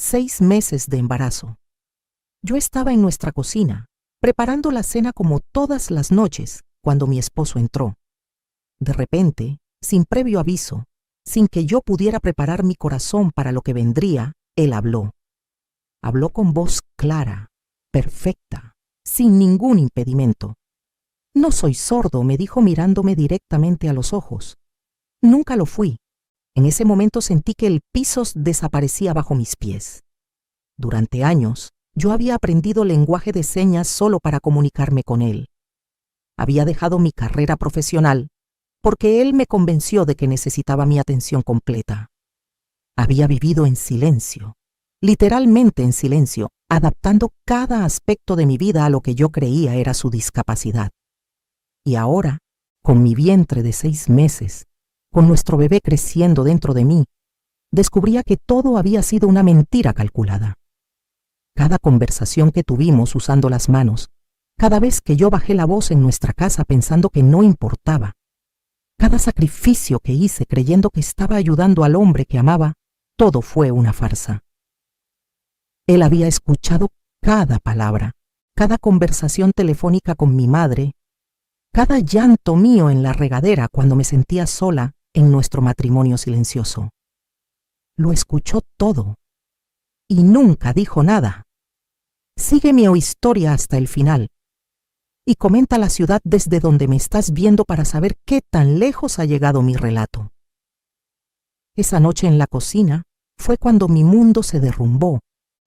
6 meses de embarazo. Yo estaba en nuestra cocina, preparando la cena como todas las noches, cuando mi esposo entró. De repente, sin previo aviso, sin que yo pudiera preparar mi corazón para lo que vendría, él habló. Habló con voz clara, perfecta, sin ningún impedimento. No soy sordo, me dijo mirándome directamente a los ojos. Nunca lo fui. En ese momento sentí que el piso desaparecía bajo mis pies. Durante años, yo había aprendido lenguaje de señas solo para comunicarme con él. Había dejado mi carrera profesional porque él me convenció de que necesitaba mi atención completa. Había vivido en silencio, literalmente en silencio, adaptando cada aspecto de mi vida a lo que yo creía era su discapacidad. Y ahora, con mi vientre de 6 meses, con nuestro bebé creciendo dentro de mí, descubría que todo había sido una mentira calculada. Cada conversación que tuvimos usando las manos, cada vez que yo bajé la voz en nuestra casa pensando que no importaba, cada sacrificio que hice creyendo que estaba ayudando al hombre que amaba, todo fue una farsa. Él había escuchado cada palabra, cada conversación telefónica con mi madre, cada llanto mío en la regadera cuando me sentía sola en nuestro matrimonio silencioso. Lo escuchó todo y nunca dijo nada. Sigue mi historia hasta el final y comenta la ciudad desde donde me estás viendo para saber qué tan lejos ha llegado mi relato. Esa noche en la cocina fue cuando mi mundo se derrumbó,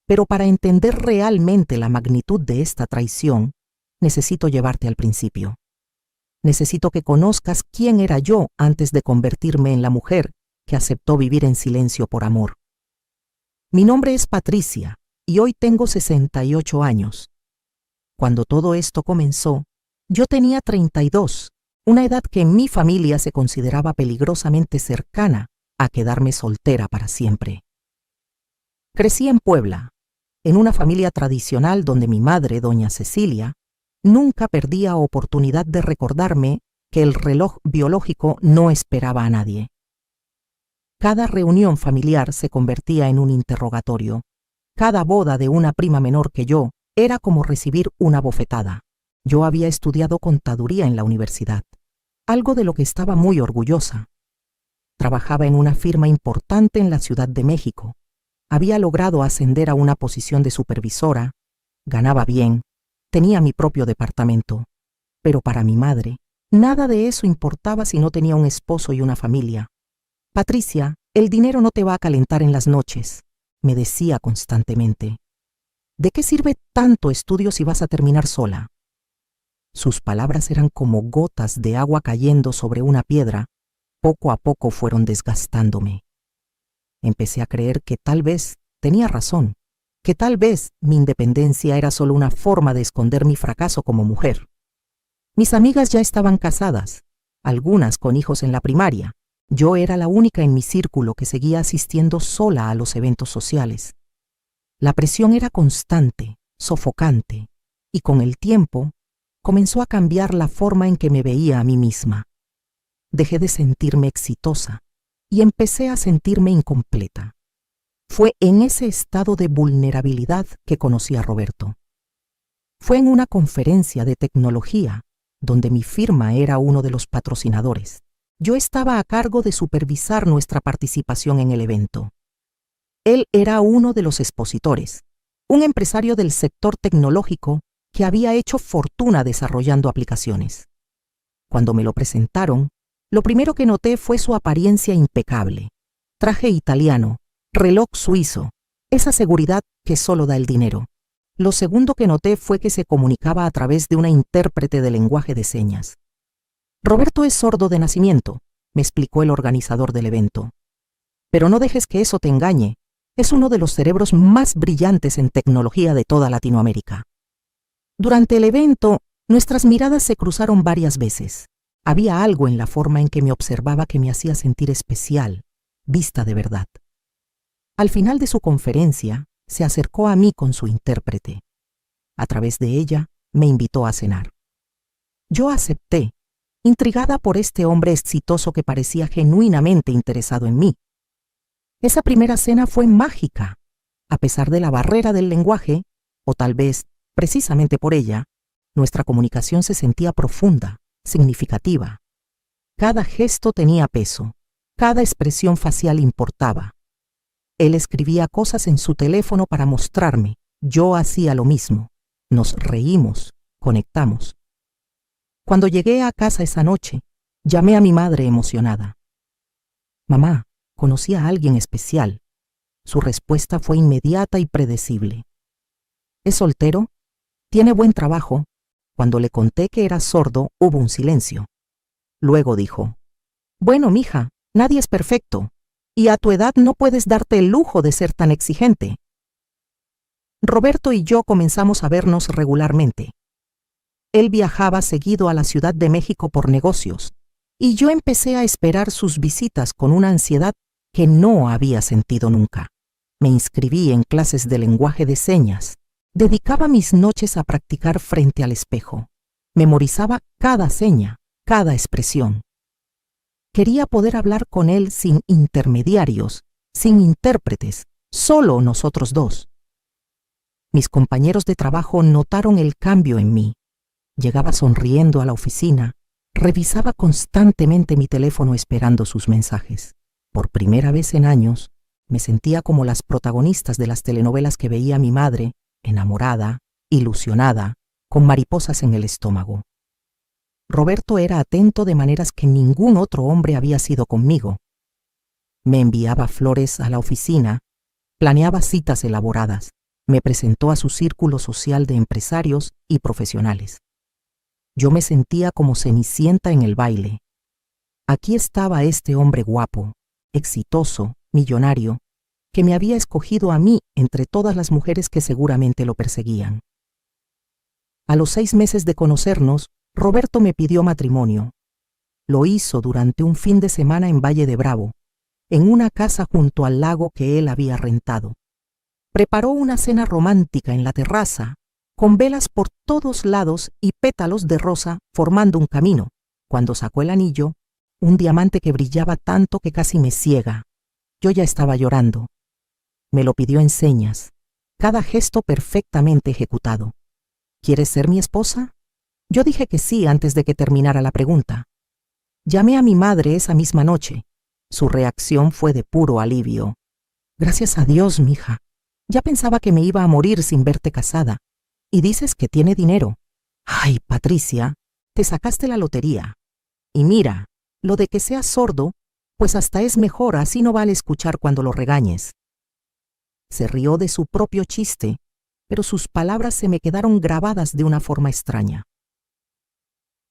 pero para entender realmente la magnitud de esta traición, necesito llevarte al principio. Necesito que conozcas quién era yo antes de convertirme en la mujer que aceptó vivir en silencio por amor. Mi nombre es Patricia y hoy tengo 68 años. Cuando todo esto comenzó, yo tenía 32, una edad que en mi familia se consideraba peligrosamente cercana a quedarme soltera para siempre. Crecí en Puebla, en una familia tradicional donde mi madre, doña Cecilia, nunca perdía oportunidad de recordarme que el reloj biológico no esperaba a nadie. Cada reunión familiar se convertía en un interrogatorio. Cada boda de una prima menor que yo era como recibir una bofetada. Yo había estudiado contaduría en la universidad, algo de lo que estaba muy orgullosa. Trabajaba en una firma importante en la Ciudad de México. Había logrado ascender a una posición de supervisora, ganaba bien, tenía mi propio departamento. Pero para mi madre, nada de eso importaba si no tenía un esposo y una familia. Patricia, el dinero no te va a calentar en las noches, me decía constantemente. ¿De qué sirve tanto estudio si vas a terminar sola? Sus palabras eran como gotas de agua cayendo sobre una piedra. Poco a poco fueron desgastándome. Empecé a creer que tal vez tenía razón, que tal vez mi independencia era solo una forma de esconder mi fracaso como mujer. Mis amigas ya estaban casadas, algunas con hijos en la primaria. Yo era la única en mi círculo que seguía asistiendo sola a los eventos sociales. La presión era constante, sofocante, y con el tiempo comenzó a cambiar la forma en que me veía a mí misma. Dejé de sentirme exitosa y empecé a sentirme incompleta. Fue en ese estado de vulnerabilidad que conocí a Roberto. Fue en una conferencia de tecnología, donde mi firma era uno de los patrocinadores. Yo estaba a cargo de supervisar nuestra participación en el evento. Él era uno de los expositores, un empresario del sector tecnológico que había hecho fortuna desarrollando aplicaciones. Cuando me lo presentaron, lo primero que noté fue su apariencia impecable. Traje italiano, reloj suizo, esa seguridad que solo da el dinero. Lo segundo que noté fue que se comunicaba a través de una intérprete de lenguaje de señas. Roberto es sordo de nacimiento, me explicó el organizador del evento. Pero no dejes que eso te engañe. Es uno de los cerebros más brillantes en tecnología de toda Latinoamérica. Durante el evento, nuestras miradas se cruzaron varias veces. Había algo en la forma en que me observaba que me hacía sentir especial, vista de verdad. Al final de su conferencia, se acercó a mí con su intérprete. A través de ella, me invitó a cenar. Yo acepté, intrigada por este hombre exitoso que parecía genuinamente interesado en mí. Esa primera cena fue mágica. A pesar de la barrera del lenguaje, o tal vez precisamente por ella, nuestra comunicación se sentía profunda, significativa. Cada gesto tenía peso, cada expresión facial importaba. Él escribía cosas en su teléfono para mostrarme, yo hacía lo mismo. Nos reímos, conectamos. Cuando llegué a casa esa noche, llamé a mi madre emocionada. Mamá, conocí a alguien especial. Su respuesta fue inmediata y predecible. ¿Es soltero? ¿Tiene buen trabajo? Cuando le conté que era sordo, hubo un silencio. Luego dijo, bueno, mija, nadie es perfecto, y a tu edad no puedes darte el lujo de ser tan exigente. Roberto y yo comenzamos a vernos regularmente. Él viajaba seguido a la Ciudad de México por negocios, y yo empecé a esperar sus visitas con una ansiedad que no había sentido nunca. Me inscribí en clases de lenguaje de señas. Dedicaba mis noches a practicar frente al espejo. Memorizaba cada seña, cada expresión. Quería poder hablar con él sin intermediarios, sin intérpretes, solo nosotros dos. Mis compañeros de trabajo notaron el cambio en mí. Llegaba sonriendo a la oficina, revisaba constantemente mi teléfono esperando sus mensajes. Por primera vez en años, me sentía como las protagonistas de las telenovelas que veía mi madre, enamorada, ilusionada, con mariposas en el estómago. Roberto era atento de maneras que ningún otro hombre había sido conmigo. Me enviaba flores a la oficina, planeaba citas elaboradas, me presentó a su círculo social de empresarios y profesionales. Yo me sentía como Cenicienta en el baile. Aquí estaba este hombre guapo, exitoso, millonario, que me había escogido a mí entre todas las mujeres que seguramente lo perseguían. A los 6 meses de conocernos, Roberto me pidió matrimonio. Lo hizo durante un fin de semana en Valle de Bravo, en una casa junto al lago que él había rentado. Preparó una cena romántica en la terraza, con velas por todos lados y pétalos de rosa formando un camino. Cuando sacó el anillo, un diamante que brillaba tanto que casi me ciega. Yo ya estaba llorando. Me lo pidió en señas, cada gesto perfectamente ejecutado. ¿Quieres ser mi esposa? Yo dije que sí antes de que terminara la pregunta. Llamé a mi madre esa misma noche. Su reacción fue de puro alivio. Gracias a Dios, mija. Ya pensaba que me iba a morir sin verte casada. Y dices que tiene dinero. Ay, Patricia, te sacaste la lotería. Y mira, lo de que seas sordo, pues hasta es mejor, así no vale escuchar cuando lo regañes. Se rió de su propio chiste, pero sus palabras se me quedaron grabadas de una forma extraña.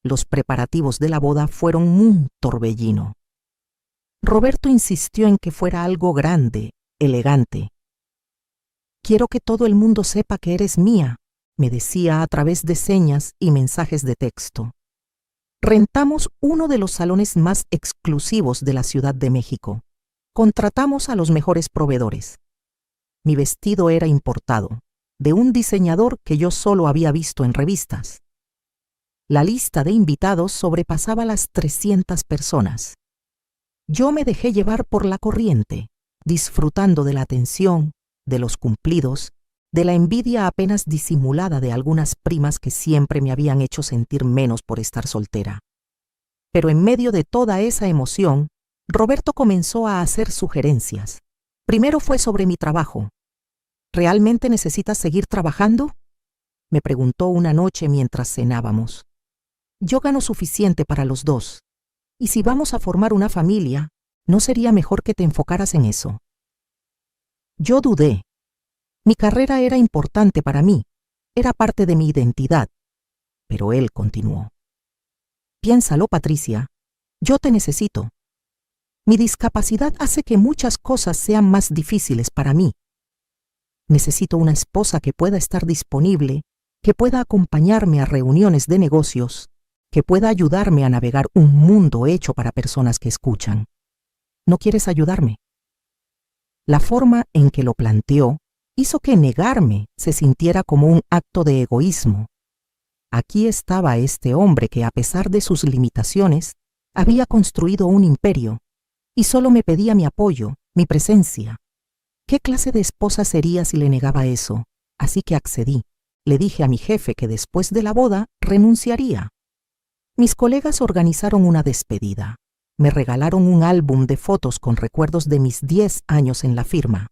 Los preparativos de la boda fueron un torbellino. Roberto insistió en que fuera algo grande, elegante. Quiero que todo el mundo sepa que eres mía, me decía a través de señas y mensajes de texto. Rentamos uno de los salones más exclusivos de la Ciudad de México. Contratamos a los mejores proveedores. Mi vestido era importado, de un diseñador que yo solo había visto en revistas. La lista de invitados sobrepasaba las 300 personas. Yo me dejé llevar por la corriente, disfrutando de la atención, de los cumplidos, de la envidia apenas disimulada de algunas primas que siempre me habían hecho sentir menos por estar soltera. Pero en medio de toda esa emoción, Roberto comenzó a hacer sugerencias. Primero fue sobre mi trabajo. ¿Realmente necesitas seguir trabajando?, me preguntó una noche mientras cenábamos. Yo gano suficiente para los dos. Y si vamos a formar una familia, ¿no sería mejor que te enfocaras en eso? Yo dudé. Mi carrera era importante para mí, era parte de mi identidad. Pero él continuó. Piénsalo, Patricia, yo te necesito. Mi discapacidad hace que muchas cosas sean más difíciles para mí. Necesito una esposa que pueda estar disponible, que pueda acompañarme a reuniones de negocios, que pueda ayudarme a navegar un mundo hecho para personas que escuchan. ¿No quieres ayudarme? La forma en que lo planteó hizo que negarme se sintiera como un acto de egoísmo. Aquí estaba este hombre que, a pesar de sus limitaciones, había construido un imperio y solo me pedía mi apoyo, mi presencia. ¿Qué clase de esposa sería si le negaba eso? Así que accedí. Le dije a mi jefe que después de la boda renunciaría. Mis colegas organizaron una despedida. Me regalaron un álbum de fotos con recuerdos de mis 10 años en la firma.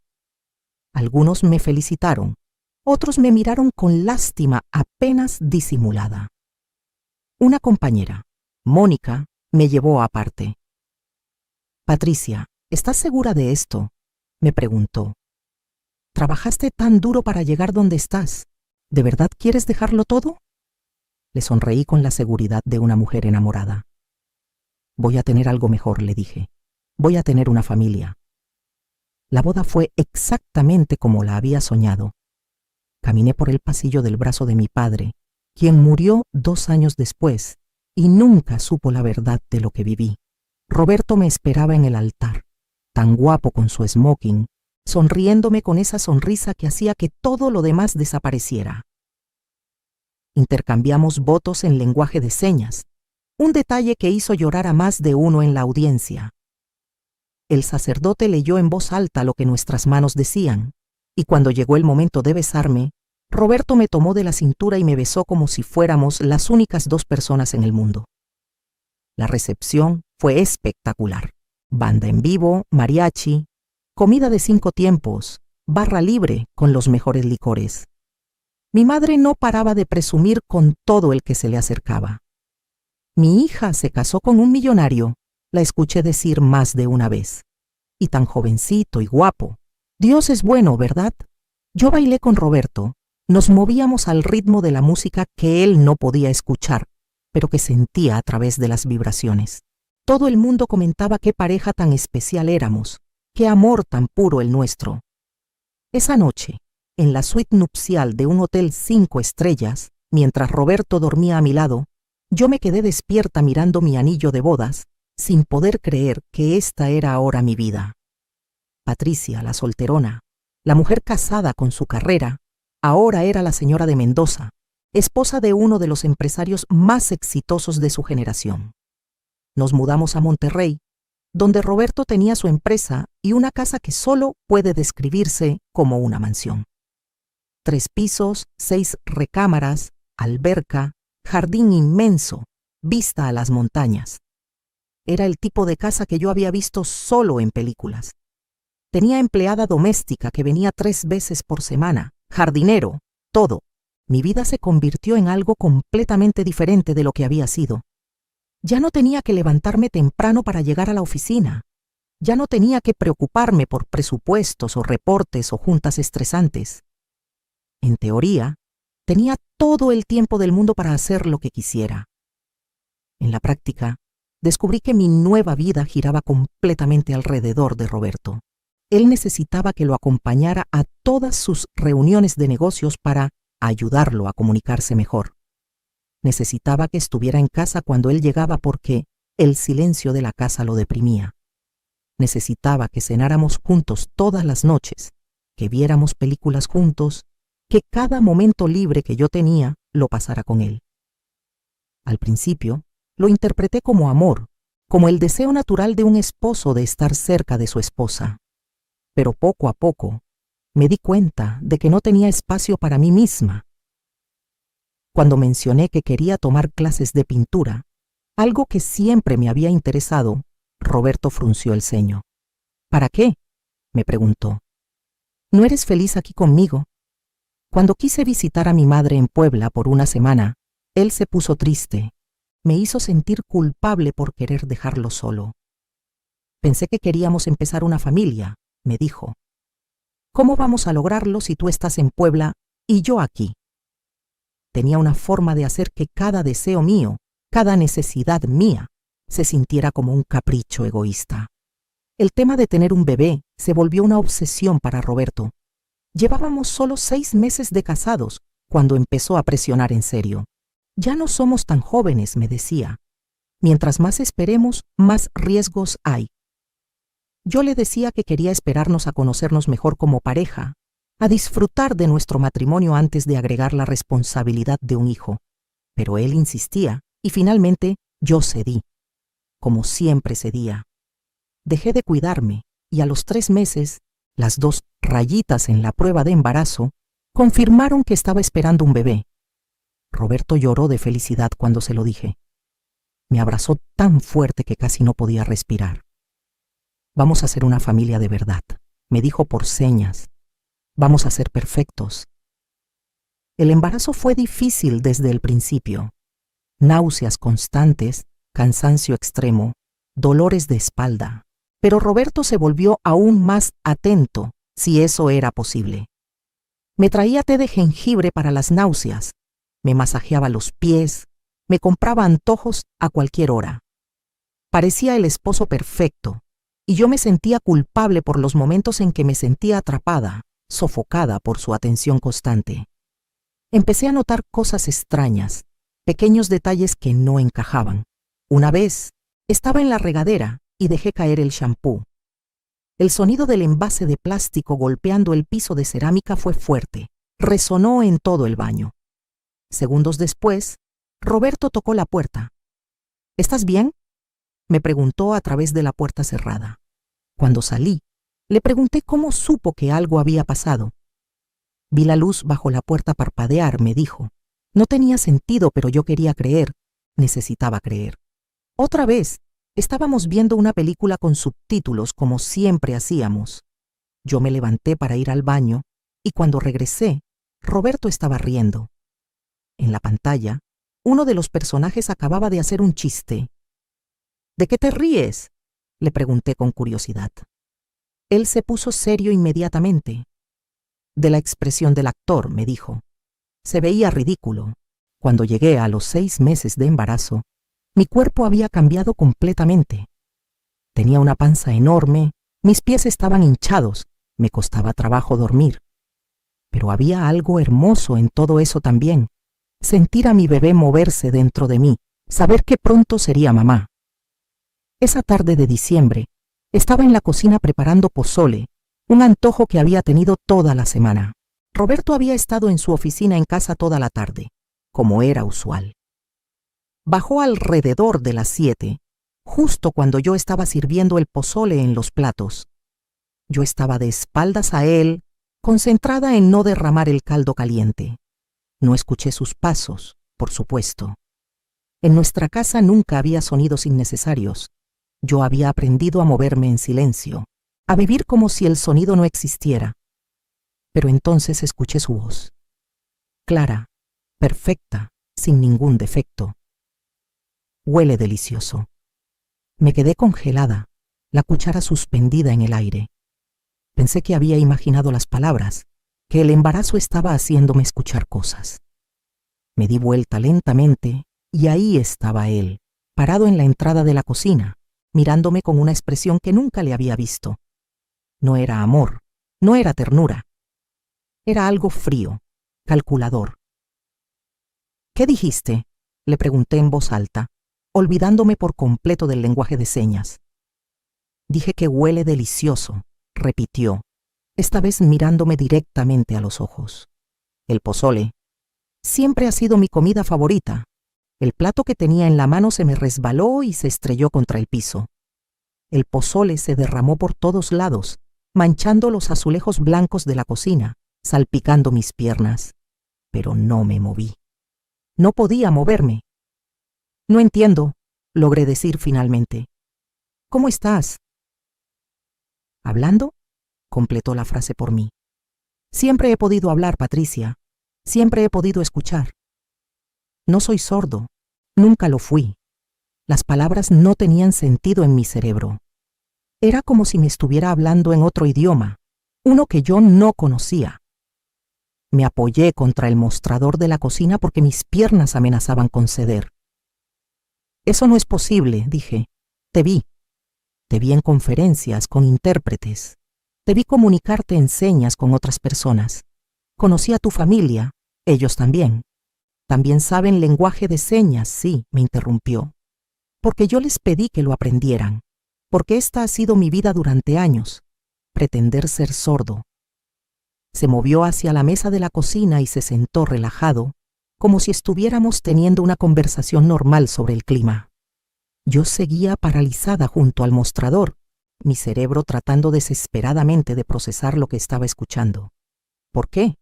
Algunos me felicitaron, otros me miraron con lástima apenas disimulada. Una compañera, Mónica, me llevó aparte. Patricia, ¿estás segura de esto?, me preguntó. ¿Trabajaste tan duro para llegar donde estás? ¿De verdad quieres dejarlo todo? Le sonreí con la seguridad de una mujer enamorada. Voy a tener algo mejor, le dije. Voy a tener una familia. La boda fue exactamente como la había soñado. Caminé por el pasillo del brazo de mi padre, quien murió 2 años después, y nunca supo la verdad de lo que viví. Roberto me esperaba en el altar, tan guapo con su smoking, sonriéndome con esa sonrisa que hacía que todo lo demás desapareciera. Intercambiamos votos en lenguaje de señas, un detalle que hizo llorar a más de uno en la audiencia. El sacerdote leyó en voz alta lo que nuestras manos decían, y cuando llegó el momento de besarme, Roberto me tomó de la cintura y me besó como si fuéramos las únicas 2 personas en el mundo. La recepción fue espectacular. Banda en vivo, mariachi, comida de 5 tiempos, barra libre con los mejores licores. Mi madre no paraba de presumir con todo el que se le acercaba. Mi hija se casó con un millonario, la escuché decir más de una vez. Y tan jovencito y guapo. Dios es bueno, ¿verdad? Yo bailé con Roberto. Nos movíamos al ritmo de la música que él no podía escuchar, pero que sentía a través de las vibraciones. Todo el mundo comentaba qué pareja tan especial éramos, qué amor tan puro el nuestro. Esa noche, en la suite nupcial de un hotel 5 estrellas, mientras Roberto dormía a mi lado, yo me quedé despierta mirando mi anillo de bodas, sin poder creer que esta era ahora mi vida. Patricia, la solterona, la mujer casada con su carrera, ahora era la señora de Mendoza, esposa de uno de los empresarios más exitosos de su generación. Nos mudamos a Monterrey, donde Roberto tenía su empresa y una casa que solo puede describirse como una mansión. 3 pisos, 6 recámaras, alberca, jardín inmenso, vista a las montañas. Era el tipo de casa que yo había visto solo en películas. Tenía empleada doméstica que venía 3 veces por semana, jardinero, todo. Mi vida se convirtió en algo completamente diferente de lo que había sido. Ya no tenía que levantarme temprano para llegar a la oficina. Ya no tenía que preocuparme por presupuestos o reportes o juntas estresantes. En teoría, tenía todo el tiempo del mundo para hacer lo que quisiera. En la práctica, descubrí que mi nueva vida giraba completamente alrededor de Roberto. Él necesitaba que lo acompañara a todas sus reuniones de negocios para ayudarlo a comunicarse mejor. Necesitaba que estuviera en casa cuando él llegaba porque el silencio de la casa lo deprimía. Necesitaba que cenáramos juntos todas las noches, que viéramos películas juntos, que cada momento libre que yo tenía lo pasara con él. Al principio, lo interpreté como amor, como el deseo natural de un esposo de estar cerca de su esposa. Pero poco a poco, me di cuenta de que no tenía espacio para mí misma. Cuando mencioné que quería tomar clases de pintura, algo que siempre me había interesado, Roberto frunció el ceño. ¿Para qué?, me preguntó. ¿No eres feliz aquí conmigo? Cuando quise visitar a mi madre en Puebla por una semana, él se puso triste. Me hizo sentir culpable por querer dejarlo solo. Pensé que queríamos empezar una familia, me dijo. ¿Cómo vamos a lograrlo si tú estás en Puebla y yo aquí? Tenía una forma de hacer que cada deseo mío, cada necesidad mía, se sintiera como un capricho egoísta. El tema de tener un bebé se volvió una obsesión para Roberto. Llevábamos solo 6 meses de casados cuando empezó a presionar en serio. Ya no somos tan jóvenes, me decía. Mientras más esperemos, más riesgos hay. Yo le decía que quería esperarnos a conocernos mejor como pareja, a disfrutar de nuestro matrimonio antes de agregar la responsabilidad de un hijo. Pero él insistía y finalmente yo cedí, como siempre cedía. Dejé de cuidarme y a los 3 meses Las 2 rayitas en la prueba de embarazo confirmaron que estaba esperando un bebé. Roberto lloró de felicidad cuando se lo dije. Me abrazó tan fuerte que casi no podía respirar. Vamos a ser una familia de verdad, me dijo por señas. Vamos a ser perfectos. El embarazo fue difícil desde el principio. Náuseas constantes, cansancio extremo, dolores de espalda. Pero Roberto se volvió aún más atento, si eso era posible. Me traía té de jengibre para las náuseas, me masajeaba los pies, me compraba antojos a cualquier hora. Parecía el esposo perfecto, y yo me sentía culpable por los momentos en que me sentía atrapada, sofocada por su atención constante. Empecé a notar cosas extrañas, pequeños detalles que no encajaban. Una vez, estaba en la regadera y dejé caer el champú. El sonido del envase de plástico golpeando el piso de cerámica fue fuerte, resonó en todo el baño. Segundos después, Roberto tocó la puerta. ¿Estás bien?, me preguntó a través de la puerta cerrada. Cuando salí, le pregunté cómo supo que algo había pasado. Vi la luz bajo la puerta parpadear, me dijo. No tenía sentido, pero yo quería creer. Necesitaba creer. Otra vez, estábamos viendo una película con subtítulos como siempre hacíamos. Yo me levanté para ir al baño y cuando regresé, Roberto estaba riendo. En la pantalla, uno de los personajes acababa de hacer un chiste. ¿De qué te ríes?, le pregunté con curiosidad. Él se puso serio inmediatamente. De la expresión del actor, me dijo. Se veía ridículo. Cuando llegué a los 6 meses de embarazo, mi cuerpo había cambiado completamente. Tenía una panza enorme, mis pies estaban hinchados, me costaba trabajo dormir. Pero había algo hermoso en todo eso también. Sentir a mi bebé moverse dentro de mí, saber que pronto sería mamá. Esa tarde de diciembre, estaba en la cocina preparando pozole, un antojo que había tenido toda la semana. Roberto había estado en su oficina en casa toda la tarde, como era usual. Bajó alrededor de las 7, justo cuando yo estaba sirviendo el pozole en los platos. Yo estaba de espaldas a él, concentrada en no derramar el caldo caliente. No escuché sus pasos, por supuesto. En nuestra casa nunca había sonidos innecesarios. Yo había aprendido a moverme en silencio, a vivir como si el sonido no existiera. Pero entonces escuché su voz. Clara, perfecta, sin ningún defecto. Huele delicioso. Me quedé congelada, la cuchara suspendida en el aire. Pensé que había imaginado las palabras, que el embarazo estaba haciéndome escuchar cosas. Me di vuelta lentamente y ahí estaba él, parado en la entrada de la cocina, mirándome con una expresión que nunca le había visto. No era amor, no era ternura. Era algo frío, calculador. ¿Qué dijiste?, le pregunté en voz alta, olvidándome por completo del lenguaje de señas. Dije que huele delicioso, repitió, esta vez mirándome directamente a los ojos. El pozole. Siempre ha sido mi comida favorita. El plato que tenía en la mano se me resbaló y se estrelló contra el piso. El pozole se derramó por todos lados, manchando los azulejos blancos de la cocina, salpicando mis piernas. Pero no me moví. No podía moverme. No entiendo, logré decir finalmente. ¿Cómo estás? ¿Hablando?, completó la frase por mí. Siempre he podido hablar, Patricia. Siempre he podido escuchar. No soy sordo. Nunca lo fui. Las palabras no tenían sentido en mi cerebro. Era como si me estuviera hablando en otro idioma, uno que yo no conocía. Me apoyé contra el mostrador de la cocina porque mis piernas amenazaban con ceder. Eso no es posible, dije. Te vi. Te vi en conferencias con intérpretes. Te vi comunicarte en señas con otras personas. Conocí a tu familia, ellos también. También saben lenguaje de señas, sí, me interrumpió. Porque yo les pedí que lo aprendieran. Porque esta ha sido mi vida durante años. Pretender ser sordo. Se movió hacia la mesa de la cocina y se sentó relajado, como si estuviéramos teniendo una conversación normal sobre el clima. Yo seguía paralizada junto al mostrador, mi cerebro tratando desesperadamente de procesar lo que estaba escuchando. ¿Por qué?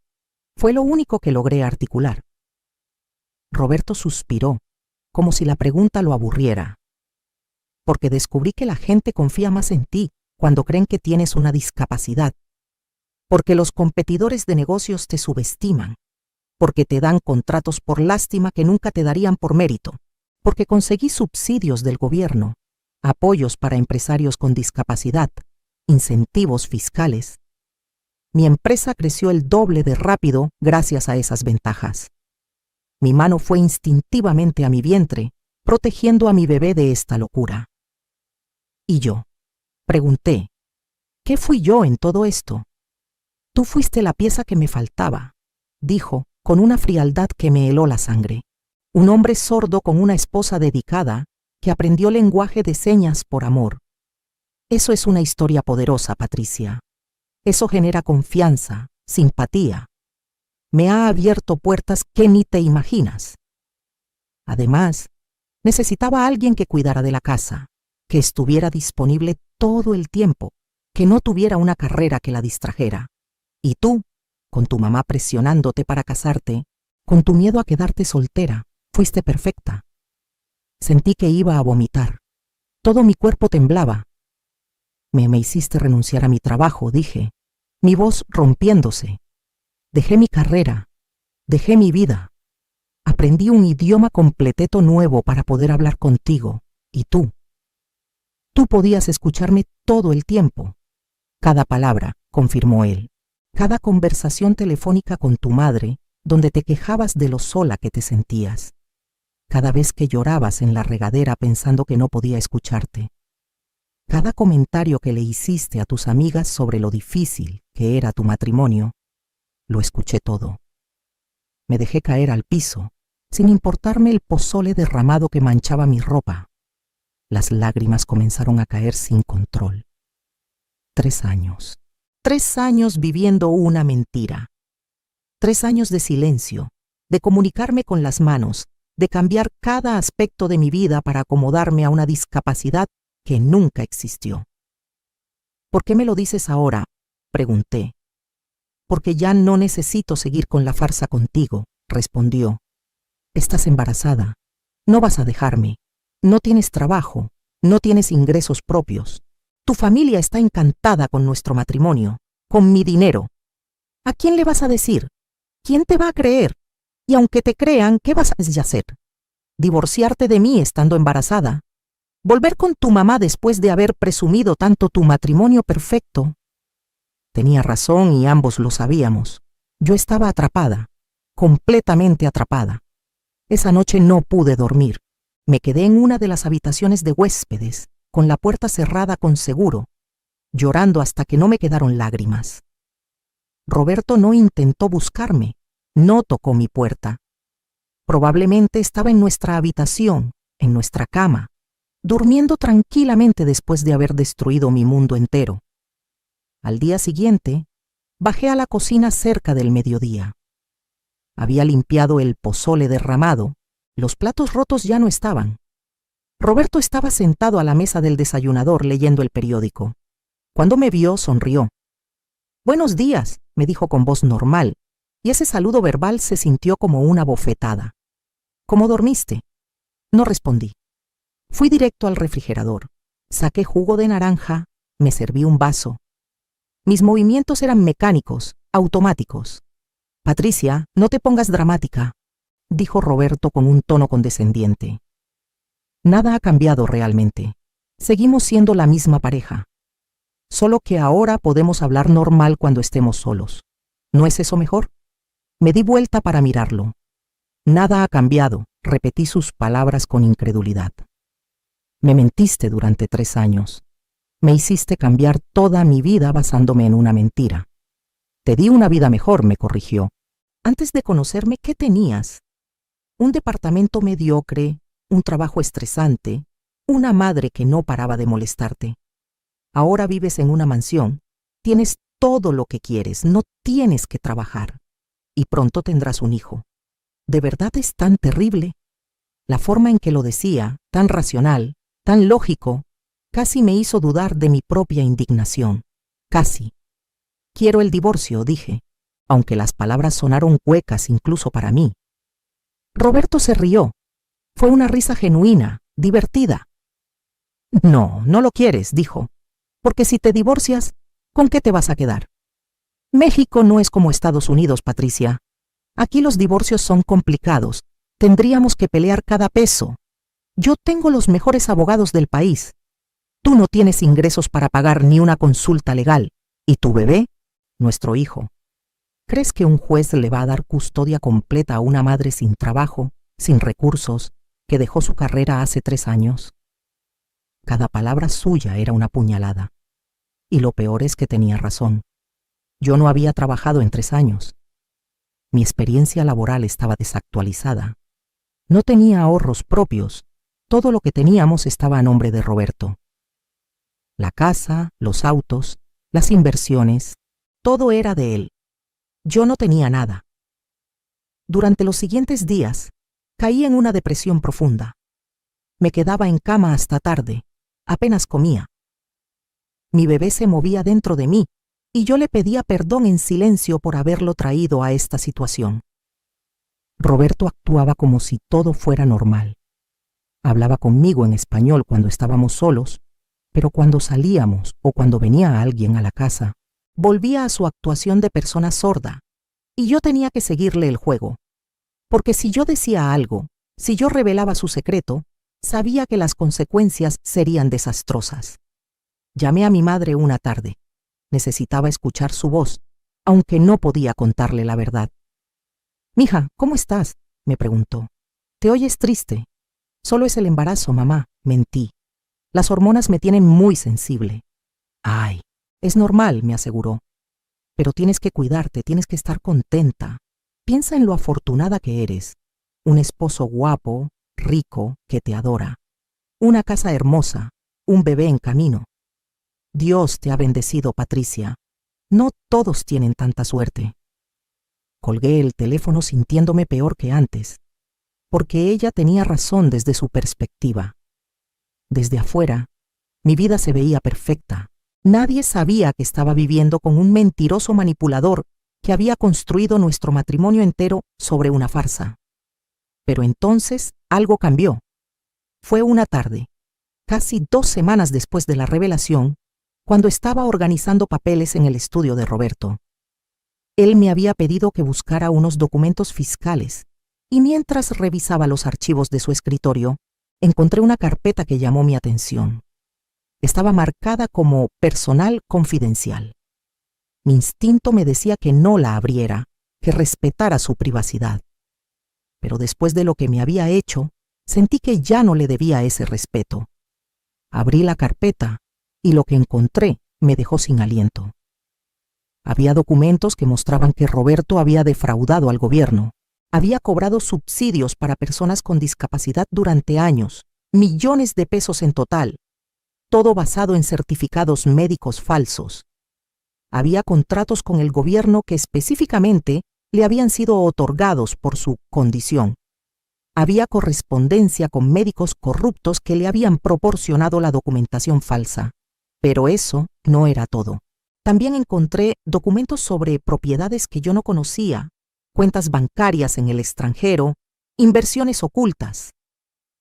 Fue lo único que logré articular. Roberto suspiró, como si la pregunta lo aburriera. Porque descubrí que la gente confía más en ti cuando creen que tienes una discapacidad. Porque los competidores de negocios te subestiman. Porque te dan contratos por lástima que nunca te darían por mérito. Porque conseguí subsidios del gobierno, apoyos para empresarios con discapacidad, incentivos fiscales. Mi empresa creció el doble de rápido gracias a esas ventajas. Mi mano fue instintivamente a mi vientre, protegiendo a mi bebé de esta locura. ¿Y yo? Pregunté. ¿Qué fui yo en todo esto? Tú fuiste la pieza que me faltaba, dijo, con una frialdad que me heló la sangre. Un hombre sordo con una esposa dedicada que aprendió lenguaje de señas por amor. Eso es una historia poderosa, Patricia. Eso genera confianza, simpatía. Me ha abierto puertas que ni te imaginas. Además, necesitaba a alguien que cuidara de la casa, que estuviera disponible todo el tiempo, que no tuviera una carrera que la distrajera. Y tú, con tu mamá presionándote para casarte, con tu miedo a quedarte soltera, fuiste perfecta. Sentí que iba a vomitar. Todo mi cuerpo temblaba. Me hiciste renunciar a mi trabajo, dije, mi voz rompiéndose. Dejé mi carrera, dejé mi vida. Aprendí un idioma completo nuevo para poder hablar contigo, y tú. Tú podías escucharme todo el tiempo. Cada palabra, confirmó él. Cada conversación telefónica con tu madre, donde te quejabas de lo sola que te sentías. Cada vez que llorabas en la regadera pensando que no podía escucharte. Cada comentario que le hiciste a tus amigas sobre lo difícil que era tu matrimonio, lo escuché todo. Me dejé caer al piso, sin importarme el pozole derramado que manchaba mi ropa. Las lágrimas comenzaron a caer sin control. 3 años. 3 años viviendo una mentira. 3 años de silencio, de comunicarme con las manos, de cambiar cada aspecto de mi vida para acomodarme a una discapacidad que nunca existió. ¿Por qué me lo dices ahora?, pregunté. Porque ya no necesito seguir con la farsa contigo, respondió. Estás embarazada, no vas a dejarme, no tienes trabajo, no tienes ingresos propios. Tu familia está encantada con nuestro matrimonio, con mi dinero. ¿A quién le vas a decir? ¿Quién te va a creer? Y aunque te crean, ¿qué vas a hacer? ¿Divorciarte de mí estando embarazada? ¿Volver con tu mamá después de haber presumido tanto tu matrimonio perfecto? Tenía razón y ambos lo sabíamos. Yo estaba atrapada, completamente atrapada. Esa noche no pude dormir. Me quedé en una de las habitaciones de huéspedes, con la puerta cerrada con seguro, llorando hasta que no me quedaron lágrimas. Roberto no intentó buscarme, no tocó mi puerta. Probablemente estaba en nuestra habitación, en nuestra cama, durmiendo tranquilamente después de haber destruido mi mundo entero. Al día siguiente, bajé a la cocina cerca del mediodía. Había limpiado el pozole derramado, los platos rotos ya no estaban. Roberto estaba sentado a la mesa del desayunador leyendo el periódico. Cuando me vio, sonrió. «Buenos días», me dijo con voz normal, y ese saludo verbal se sintió como una bofetada. «¿Cómo dormiste?». No respondí. Fui directo al refrigerador. Saqué jugo de naranja, me serví un vaso. Mis movimientos eran mecánicos, automáticos. «Patricia, no te pongas dramática», dijo Roberto con un tono condescendiente. Nada ha cambiado realmente. Seguimos siendo la misma pareja. Solo que ahora podemos hablar normal cuando estemos solos. ¿No es eso mejor? Me di vuelta para mirarlo. Nada ha cambiado, repetí sus palabras con incredulidad. Me mentiste durante 3 años. Me hiciste cambiar toda mi vida basándome en una mentira. Te di una vida mejor, me corrigió. Antes de conocerme, ¿qué tenías? Un departamento mediocre, un trabajo estresante, una madre que no paraba de molestarte. Ahora vives en una mansión, tienes todo lo que quieres, no tienes que trabajar. Y pronto tendrás un hijo. ¿De verdad es tan terrible? La forma en que lo decía, tan racional, tan lógico, casi me hizo dudar de mi propia indignación. Casi. Quiero el divorcio, dije, aunque las palabras sonaron huecas incluso para mí. Roberto se rió. Fue una risa genuina, divertida. No, no lo quieres, dijo, porque si te divorcias, ¿con qué te vas a quedar? México no es como Estados Unidos, Patricia. Aquí los divorcios son complicados. Tendríamos que pelear cada peso. Yo tengo los mejores abogados del país. Tú no tienes ingresos para pagar ni una consulta legal. ¿Y tu bebé? Nuestro hijo. ¿Crees que un juez le va a dar custodia completa a una madre sin trabajo, sin recursos, que dejó su carrera hace 3 años? Cada palabra suya era una puñalada. Y lo peor es que tenía razón. Yo no había trabajado en 3 años. Mi experiencia laboral estaba desactualizada. No tenía ahorros propios. Todo lo que teníamos estaba a nombre de Roberto. La casa, los autos, las inversiones, todo era de él. Yo no tenía nada. Durante los siguientes días, caí en una depresión profunda. Me quedaba en cama hasta tarde, apenas comía. Mi bebé se movía dentro de mí y yo le pedía perdón en silencio por haberlo traído a esta situación. Roberto actuaba como si todo fuera normal. Hablaba conmigo en español cuando estábamos solos, pero cuando salíamos o cuando venía alguien a la casa, volvía a su actuación de persona sorda, y yo tenía que seguirle el juego. Porque si yo decía algo, si yo revelaba su secreto, sabía que las consecuencias serían desastrosas. Llamé a mi madre una tarde. Necesitaba escuchar su voz, aunque no podía contarle la verdad. «Mija, ¿cómo estás?», me preguntó. «Te oyes triste». «Solo es el embarazo, mamá», mentí. «Las hormonas me tienen muy sensible». «Ay, es normal», me aseguró. «Pero tienes que cuidarte, tienes que estar contenta. Piensa en lo afortunada que eres. Un esposo guapo, rico, que te adora. Una casa hermosa, un bebé en camino. Dios te ha bendecido, Patricia. No todos tienen tanta suerte». Colgué el teléfono sintiéndome peor que antes, porque ella tenía razón desde su perspectiva. Desde afuera, mi vida se veía perfecta. Nadie sabía que estaba viviendo con un mentiroso manipulador que había construido nuestro matrimonio entero sobre una farsa. Pero entonces algo cambió. Fue una tarde, casi 2 semanas después de la revelación, cuando estaba organizando papeles en el estudio de Roberto. Él me había pedido que buscara unos documentos fiscales, y mientras revisaba los archivos de su escritorio, encontré una carpeta que llamó mi atención. Estaba marcada como personal confidencial. Mi instinto me decía que no la abriera, que respetara su privacidad. Pero después de lo que me había hecho, sentí que ya no le debía ese respeto. Abrí la carpeta y lo que encontré me dejó sin aliento. Había documentos que mostraban que Roberto había defraudado al gobierno. Había cobrado subsidios para personas con discapacidad durante años, millones de pesos en total, todo basado en certificados médicos falsos. Había contratos con el gobierno que específicamente le habían sido otorgados por su condición. Había correspondencia con médicos corruptos que le habían proporcionado la documentación falsa. Pero eso no era todo. También encontré documentos sobre propiedades que yo no conocía, cuentas bancarias en el extranjero, inversiones ocultas.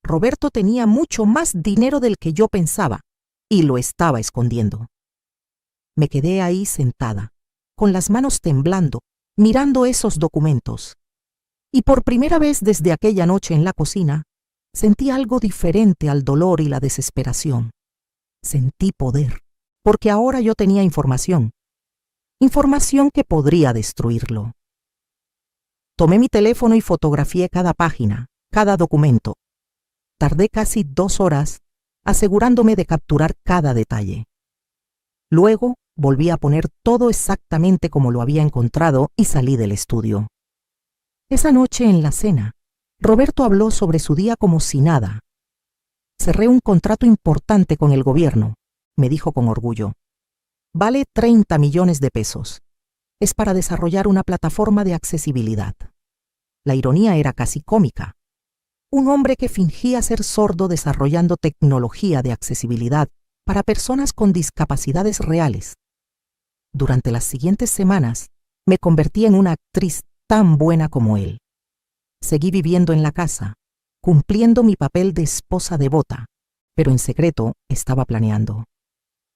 Roberto tenía mucho más dinero del que yo pensaba y lo estaba escondiendo. Me quedé ahí sentada, con las manos temblando, mirando esos documentos. Y por primera vez desde aquella noche en la cocina, sentí algo diferente al dolor y la desesperación. Sentí poder, porque ahora yo tenía información que podría destruirlo. Tomé mi teléfono y fotografié cada página, cada documento. Tardé casi 2 horas asegurándome de capturar cada detalle. Luego volví a poner todo exactamente como lo había encontrado y salí del estudio. Esa noche en la cena, Roberto habló sobre su día como si nada. «Cerré un contrato importante con el gobierno», me dijo con orgullo. «Vale 30 millones de pesos. Es para desarrollar una plataforma de accesibilidad». La ironía era casi cómica. Un hombre que fingía ser sordo desarrollando tecnología de accesibilidad para personas con discapacidades reales. Durante las siguientes semanas, me convertí en una actriz tan buena como él. Seguí viviendo en la casa, cumpliendo mi papel de esposa devota, pero en secreto estaba planeando.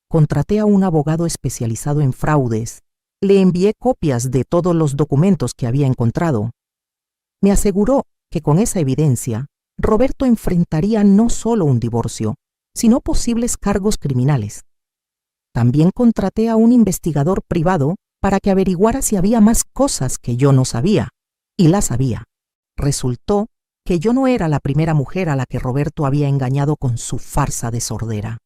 Contraté a un abogado especializado en fraudes, le envié copias de todos los documentos que había encontrado. Me aseguró que con esa evidencia, Roberto enfrentaría no solo un divorcio, sino posibles cargos criminales. También contraté a un investigador privado para que averiguara si había más cosas que yo no sabía, y las sabía. Resultó que yo no era la primera mujer a la que Roberto había engañado con su farsa de sordera.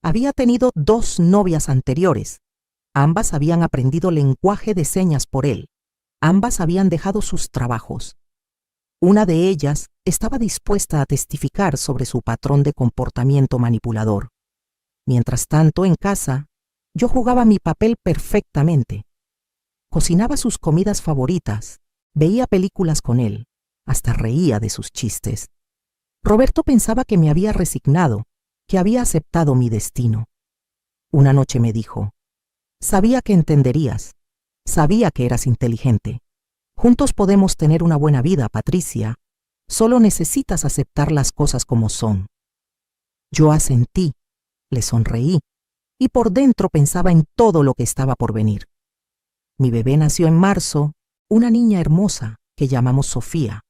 Había tenido 2 novias anteriores. Ambas habían aprendido lenguaje de señas por él. Ambas habían dejado sus trabajos. Una de ellas estaba dispuesta a testificar sobre su patrón de comportamiento manipulador. Mientras tanto, en casa, yo jugaba mi papel perfectamente. Cocinaba sus comidas favoritas, veía películas con él, hasta reía de sus chistes. Roberto pensaba que me había resignado, que había aceptado mi destino. Una noche me dijo: «Sabía que entenderías, sabía que eras inteligente. Juntos podemos tener una buena vida, Patricia. Solo necesitas aceptar las cosas como son». Yo asentí, le sonreí, y por dentro pensaba en todo lo que estaba por venir. Mi bebé nació en marzo, una niña hermosa que llamamos Sofía.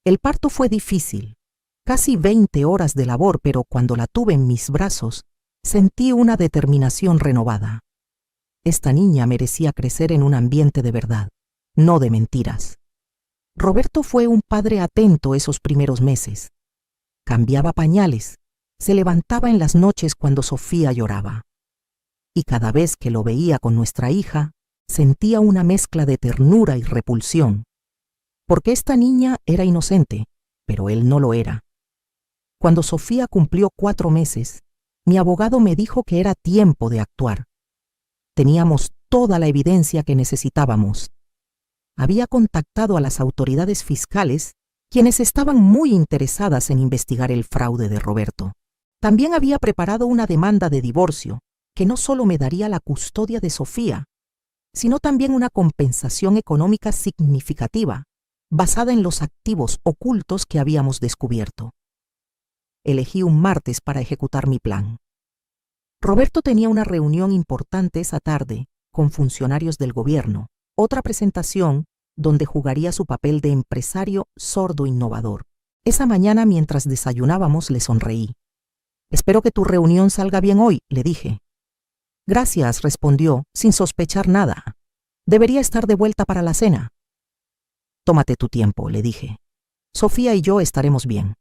El parto fue difícil, casi 20 horas de labor, pero cuando la tuve en mis brazos, sentí una determinación renovada. Esta niña merecía crecer en un ambiente de verdad, no de mentiras. Roberto fue un padre atento esos primeros meses. Cambiaba pañales, se levantaba en las noches cuando Sofía lloraba. Y cada vez que lo veía con nuestra hija, sentía una mezcla de ternura y repulsión. Porque esta niña era inocente, pero él no lo era. Cuando Sofía cumplió 4 meses, mi abogado me dijo que era tiempo de actuar. Teníamos toda la evidencia que necesitábamos. Había contactado a las autoridades fiscales, quienes estaban muy interesadas en investigar el fraude de Roberto. También había preparado una demanda de divorcio, que no solo me daría la custodia de Sofía, sino también una compensación económica significativa, basada en los activos ocultos que habíamos descubierto. Elegí un martes para ejecutar mi plan. Roberto tenía una reunión importante esa tarde con funcionarios del gobierno, otra presentación donde jugaría su papel de empresario sordo innovador. Esa mañana, mientras desayunábamos, le sonreí. «Espero que tu reunión salga bien hoy», le dije. «Gracias», respondió, sin sospechar nada. «Debería estar de vuelta para la cena». «Tómate tu tiempo», le dije. «Sofía y yo estaremos bien».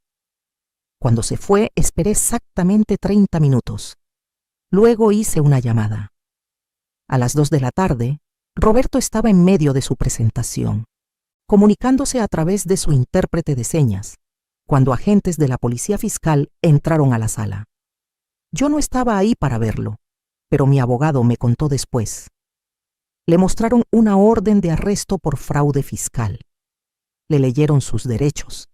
Cuando se fue, esperé exactamente 30 minutos. Luego hice una llamada. A las 2 de la tarde, Roberto estaba en medio de su presentación, comunicándose a través de su intérprete de señas, cuando agentes de la policía fiscal entraron a la sala. Yo no estaba ahí para verlo, pero mi abogado me contó después. Le mostraron una orden de arresto por fraude fiscal. Le leyeron sus derechos,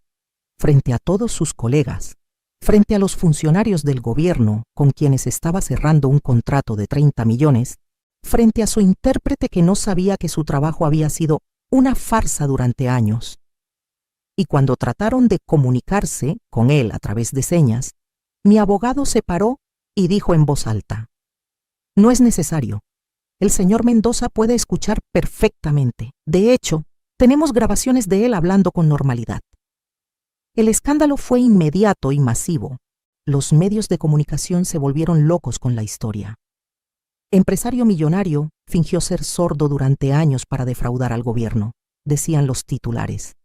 frente a todos sus colegas, frente a los funcionarios del gobierno con quienes estaba cerrando un contrato de 30 millones, frente a su intérprete que no sabía que su trabajo había sido una farsa durante años. Y cuando trataron de comunicarse con él a través de señas, mi abogado se paró y dijo en voz alta: «No es necesario. El señor Mendoza puede escuchar perfectamente. De hecho, tenemos grabaciones de él hablando con normalidad». El escándalo fue inmediato y masivo. Los medios de comunicación se volvieron locos con la historia. Empresario millonario fingió ser sordo durante años para defraudar al gobierno, decían los titulares.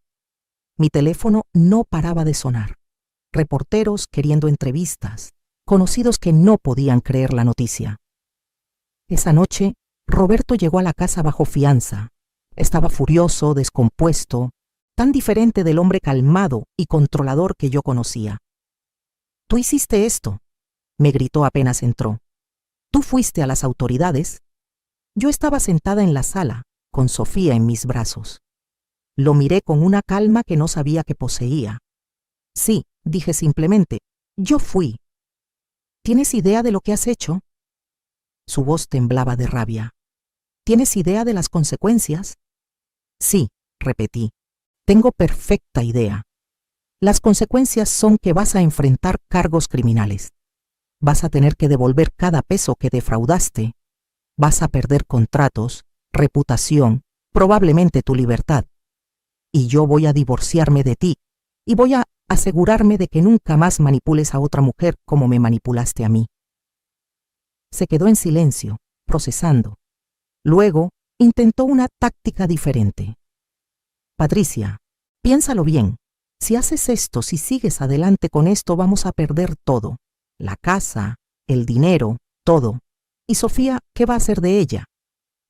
Mi teléfono no paraba de sonar. Reporteros queriendo entrevistas, conocidos que no podían creer la noticia. Esa noche, Roberto llegó a la casa bajo fianza. Estaba furioso, descompuesto, tan diferente del hombre calmado y controlador que yo conocía. «Tú hiciste esto», me gritó apenas entró. «Tú fuiste a las autoridades». Yo estaba sentada en la sala, con Sofía en mis brazos. Lo miré con una calma que no sabía que poseía. «Sí», dije simplemente, «yo fui». ¿Tienes idea de lo que has hecho? Su voz temblaba de rabia. ¿Tienes idea de las consecuencias? Sí, repetí. Tengo perfecta idea. Las consecuencias son que vas a enfrentar cargos criminales. Vas a tener que devolver cada peso que defraudaste. Vas a perder contratos, reputación, probablemente tu libertad. Y yo voy a divorciarme de ti y voy a asegurarme de que nunca más manipules a otra mujer como me manipulaste a mí. Se quedó en silencio, procesando. Luego, intentó una táctica diferente. Patricia, piénsalo bien. Si haces esto, si sigues adelante con esto, vamos a perder todo. La casa, el dinero, todo. ¿Y Sofía, qué va a hacer de ella?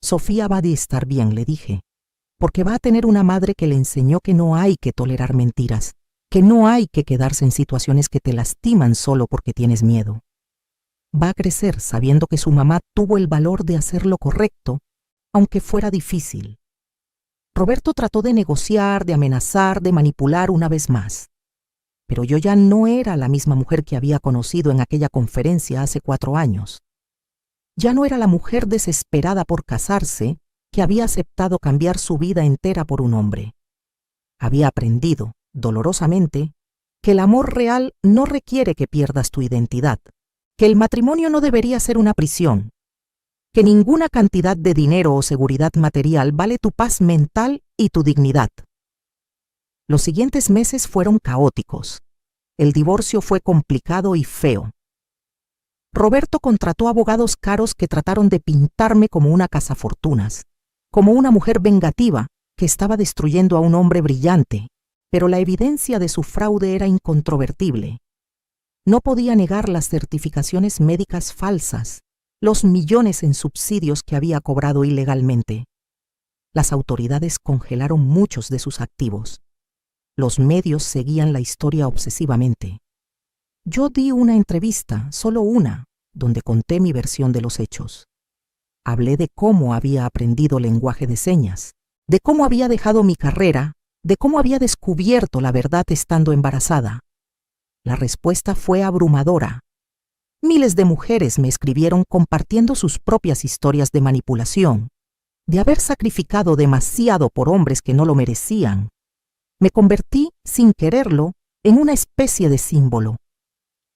Sofía va a estar bien, le dije, porque va a tener una madre que le enseñó que no hay que tolerar mentiras, que no hay que quedarse en situaciones que te lastiman solo porque tienes miedo. Va a crecer sabiendo que su mamá tuvo el valor de hacer lo correcto, aunque fuera difícil. Roberto trató de negociar, de amenazar, de manipular una vez más. Pero yo ya no era la misma mujer que había conocido en aquella conferencia hace 4 años. Ya no era la mujer desesperada por casarse que había aceptado cambiar su vida entera por un hombre. Había aprendido, dolorosamente, que el amor real no requiere que pierdas tu identidad, que el matrimonio no debería ser una prisión, que ninguna cantidad de dinero o seguridad material vale tu paz mental y tu dignidad. Los siguientes meses fueron caóticos. El divorcio fue complicado y feo. Roberto contrató abogados caros que trataron de pintarme como una cazafortunas, como una mujer vengativa que estaba destruyendo a un hombre brillante, pero la evidencia de su fraude era incontrovertible. No podía negar las certificaciones médicas falsas, los millones en subsidios que había cobrado ilegalmente. Las autoridades congelaron muchos de sus activos. Los medios seguían la historia obsesivamente. Yo di una entrevista, solo una, donde conté mi versión de los hechos. Hablé de cómo había aprendido lenguaje de señas, de cómo había dejado mi carrera, de cómo había descubierto la verdad estando embarazada. La respuesta fue abrumadora. Miles de mujeres me escribieron compartiendo sus propias historias de manipulación, de haber sacrificado demasiado por hombres que no lo merecían. Me convertí, sin quererlo, en una especie de símbolo.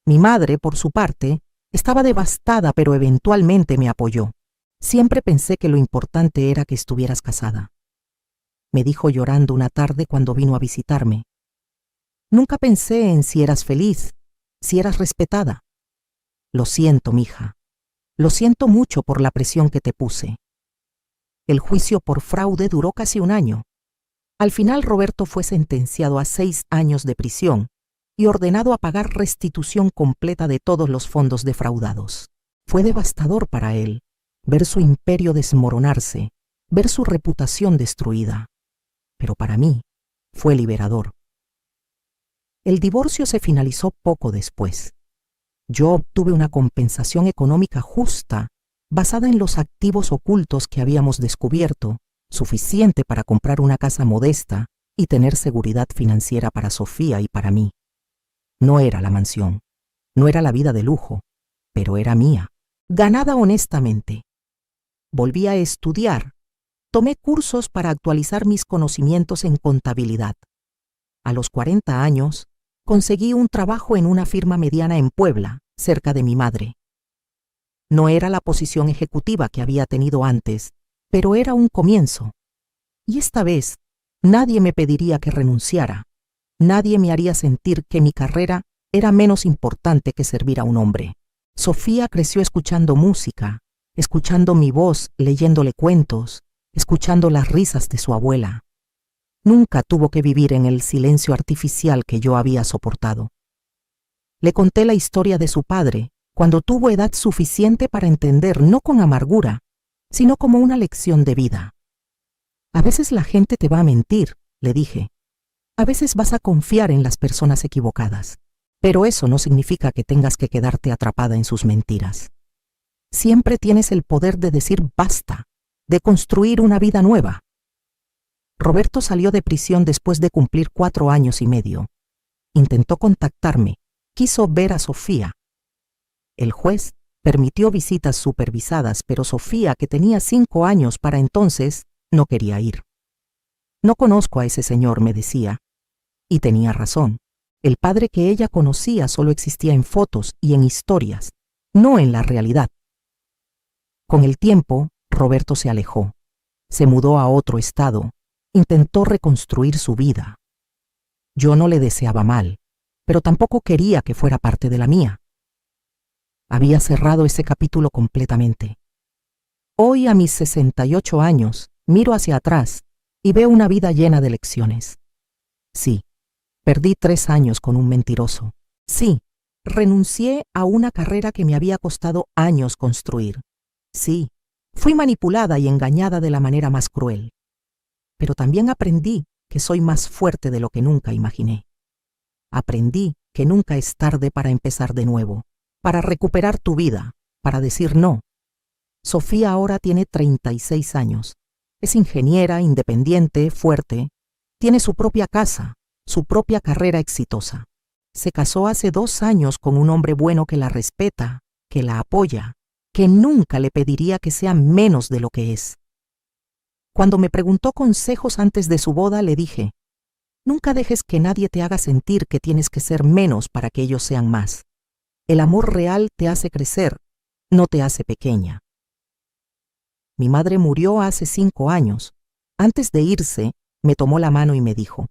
Mi madre, por su parte, estaba devastada, pero eventualmente me apoyó. Siempre pensé que lo importante era que estuvieras casada. Me dijo llorando una tarde cuando vino a visitarme. Nunca pensé en si eras feliz, si eras respetada. Lo siento, mija. Lo siento mucho por la presión que te puse. El juicio por fraude duró casi 1 año. Al final, Roberto fue sentenciado a 6 años de prisión y ordenado a pagar restitución completa de todos los fondos defraudados. Fue devastador para él ver su imperio desmoronarse, ver su reputación destruida. Pero para mí fue liberador. El divorcio se finalizó poco después. Yo obtuve una compensación económica justa, basada en los activos ocultos que habíamos descubierto, suficiente para comprar una casa modesta y tener seguridad financiera para Sofía y para mí. No era la mansión, no era la vida de lujo, pero era mía, ganada honestamente. Volví a estudiar. Tomé cursos para actualizar mis conocimientos en contabilidad. A los 40 años, conseguí un trabajo en una firma mediana en Puebla, cerca de mi madre. No era la posición ejecutiva que había tenido antes, pero era un comienzo. Y esta vez, nadie me pediría que renunciara. Nadie me haría sentir que mi carrera era menos importante que servir a un hombre. Sofía creció escuchando música, escuchando mi voz, leyéndole cuentos, escuchando las risas de su abuela. Nunca tuvo que vivir en el silencio artificial que yo había soportado. Le conté la historia de su padre cuando tuvo edad suficiente para entender, no con amargura, sino como una lección de vida. A veces la gente te va a mentir, le dije. A veces vas a confiar en las personas equivocadas, pero eso no significa que tengas que quedarte atrapada en sus mentiras. Siempre tienes el poder de decir basta, de construir una vida nueva. Roberto salió de prisión después de cumplir 4 años y medio. Intentó contactarme, quiso ver a Sofía. El juez permitió visitas supervisadas, pero Sofía, que tenía 5 años para entonces, no quería ir. No conozco a ese señor, me decía. Y tenía razón. El padre que ella conocía solo existía en fotos y en historias, no en la realidad. Con el tiempo, Roberto se alejó. Se mudó a otro estado. Intentó reconstruir su vida. Yo no le deseaba mal, pero tampoco quería que fuera parte de la mía. Había cerrado ese capítulo completamente. Hoy, a mis 68 años, miro hacia atrás y veo una vida llena de lecciones. Sí, perdí 3 años con un mentiroso. Sí, renuncié a una carrera que me había costado años construir. Sí, fui manipulada y engañada de la manera más cruel. Pero también aprendí que soy más fuerte de lo que nunca imaginé. Aprendí que nunca es tarde para empezar de nuevo, para recuperar tu vida, para decir no. Sofía ahora tiene 36 años. Es ingeniera, independiente, fuerte. Tiene su propia casa, su propia carrera exitosa. Se casó hace 2 años con un hombre bueno que la respeta, que la apoya, que nunca le pediría que sea menos de lo que es. Cuando me preguntó consejos antes de su boda, le dije: nunca dejes que nadie te haga sentir que tienes que ser menos para que ellos sean más. El amor real te hace crecer, no te hace pequeña. Mi madre murió hace 5 años. Antes de irse, me tomó la mano y me dijo: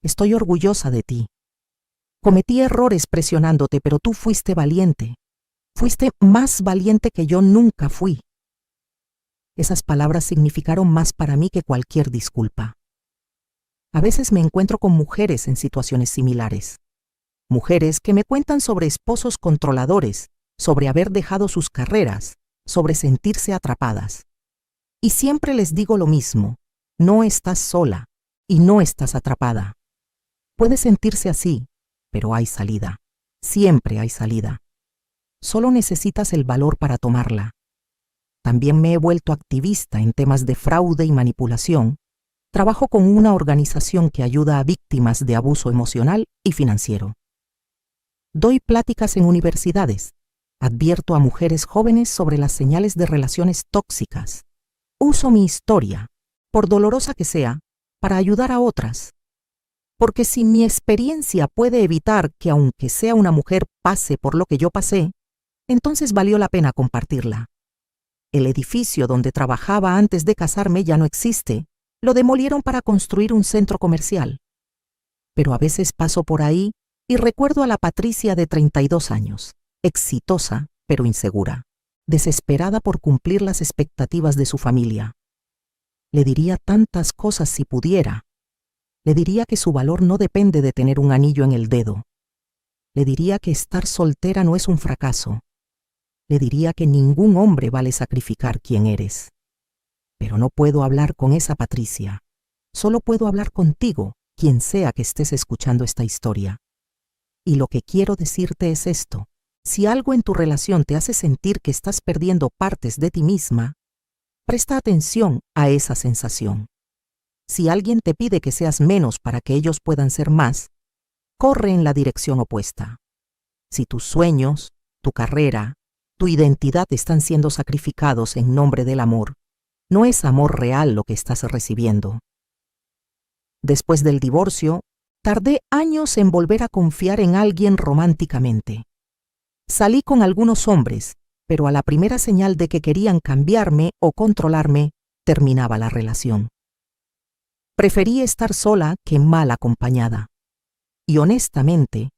estoy orgullosa de ti. Cometí errores presionándote, pero tú fuiste valiente. Fuiste más valiente que yo nunca fui. Esas palabras significaron más para mí que cualquier disculpa. A veces me encuentro con mujeres en situaciones similares. Mujeres que me cuentan sobre esposos controladores, sobre haber dejado sus carreras, sobre sentirse atrapadas. Y siempre les digo lo mismo: no estás sola y no estás atrapada. Puede sentirse así, pero hay salida. Siempre hay salida. Solo necesitas el valor para tomarla. También me he vuelto activista en temas de fraude y manipulación. Trabajo con una organización que ayuda a víctimas de abuso emocional y financiero. Doy pláticas en universidades. Advierto a mujeres jóvenes sobre las señales de relaciones tóxicas. Uso mi historia, por dolorosa que sea, para ayudar a otras. Porque si mi experiencia puede evitar que aunque sea una mujer pase por lo que yo pasé, entonces valió la pena compartirla. El edificio donde trabajaba antes de casarme ya no existe. Lo demolieron para construir un centro comercial. Pero a veces paso por ahí y recuerdo a la Patricia de 32 años, exitosa pero insegura, desesperada por cumplir las expectativas de su familia. Le diría tantas cosas si pudiera. Le diría que su valor no depende de tener un anillo en el dedo. Le diría que estar soltera no es un fracaso. Le diría que ningún hombre vale sacrificar quién eres. Pero no puedo hablar con esa Patricia. Solo puedo hablar contigo, quien sea que estés escuchando esta historia. Y lo que quiero decirte es esto: si algo en tu relación te hace sentir que estás perdiendo partes de ti misma, presta atención a esa sensación. Si alguien te pide que seas menos para que ellos puedan ser más, corre en la dirección opuesta. Si tus sueños, tu carrera, tu identidad están siendo sacrificados en nombre del amor, no es amor real lo que estás recibiendo. Después del divorcio, tardé años en volver a confiar en alguien románticamente. Salí con algunos hombres, pero a la primera señal de que querían cambiarme o controlarme, terminaba la relación. Preferí estar sola que mal acompañada. Y honestamente,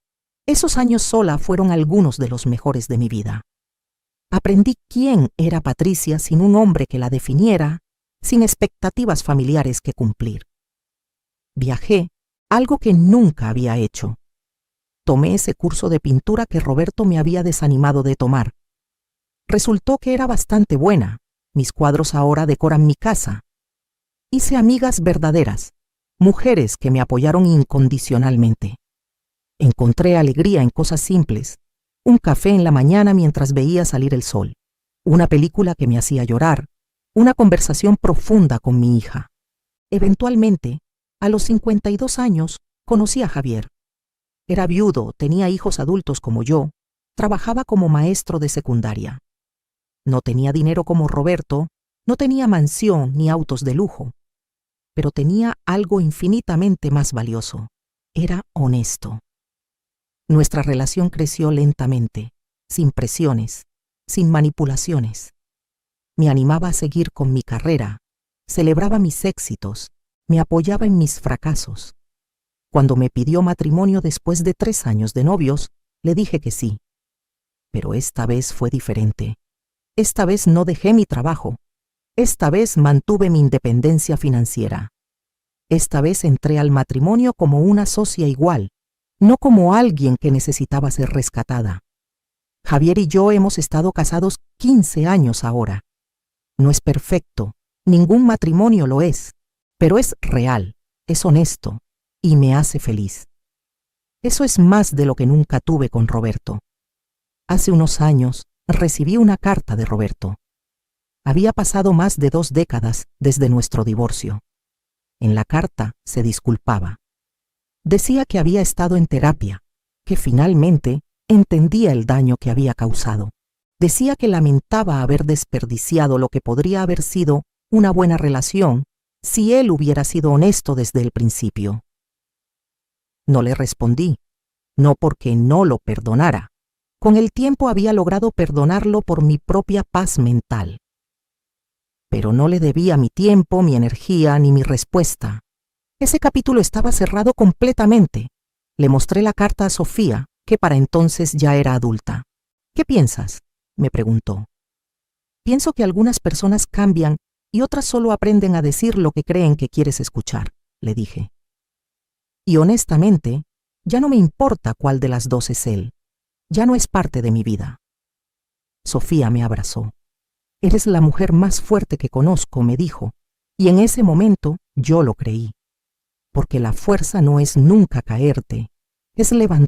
esos años sola fueron algunos de los mejores de mi vida. Aprendí quién era Patricia sin un hombre que la definiera, sin expectativas familiares que cumplir. Viajé, algo que nunca había hecho. Tomé ese curso de pintura que Roberto me había desanimado de tomar. Resultó que era bastante buena. Mis cuadros ahora decoran mi casa. Hice amigas verdaderas, mujeres que me apoyaron incondicionalmente. Encontré alegría en cosas simples: un café en la mañana mientras veía salir el sol, una película que me hacía llorar, una conversación profunda con mi hija. Eventualmente, a los 52 años, conocí a Javier. Era viudo, tenía hijos adultos como yo, trabajaba como maestro de secundaria. No tenía dinero como Roberto, no tenía mansión ni autos de lujo, pero tenía algo infinitamente más valioso. Era honesto. Nuestra relación creció lentamente, sin presiones, sin manipulaciones. Me animaba a seguir con mi carrera, celebraba mis éxitos, me apoyaba en mis fracasos. Cuando me pidió matrimonio después de 3 años de novios, le dije que sí. Pero esta vez fue diferente. Esta vez no dejé mi trabajo. Esta vez mantuve mi independencia financiera. Esta vez entré al matrimonio como una socia igual, no como alguien que necesitaba ser rescatada. Javier y yo hemos estado casados 15 años ahora. No es perfecto, ningún matrimonio lo es, pero es real, es honesto y me hace feliz. Eso es más de lo que nunca tuve con Roberto. Hace unos años recibí una carta de Roberto. Había pasado más de 2 décadas desde nuestro divorcio. En la carta se disculpaba. Decía que había estado en terapia, que finalmente entendía el daño que había causado. Decía que lamentaba haber desperdiciado lo que podría haber sido una buena relación si él hubiera sido honesto desde el principio. No le respondí, no porque no lo perdonara. Con el tiempo había logrado perdonarlo por mi propia paz mental. Pero no le debía mi tiempo, mi energía ni mi respuesta. Ese capítulo estaba cerrado completamente. Le mostré la carta a Sofía, que para entonces ya era adulta. ¿Qué piensas?, me preguntó. Pienso que algunas personas cambian y otras solo aprenden a decir lo que creen que quieres escuchar, le dije. Y honestamente, ya no me importa cuál de las dos es él. Ya no es parte de mi vida. Sofía me abrazó. Eres la mujer más fuerte que conozco, me dijo, y en ese momento yo lo creí. Porque la fuerza no es nunca caerte, es levantarte.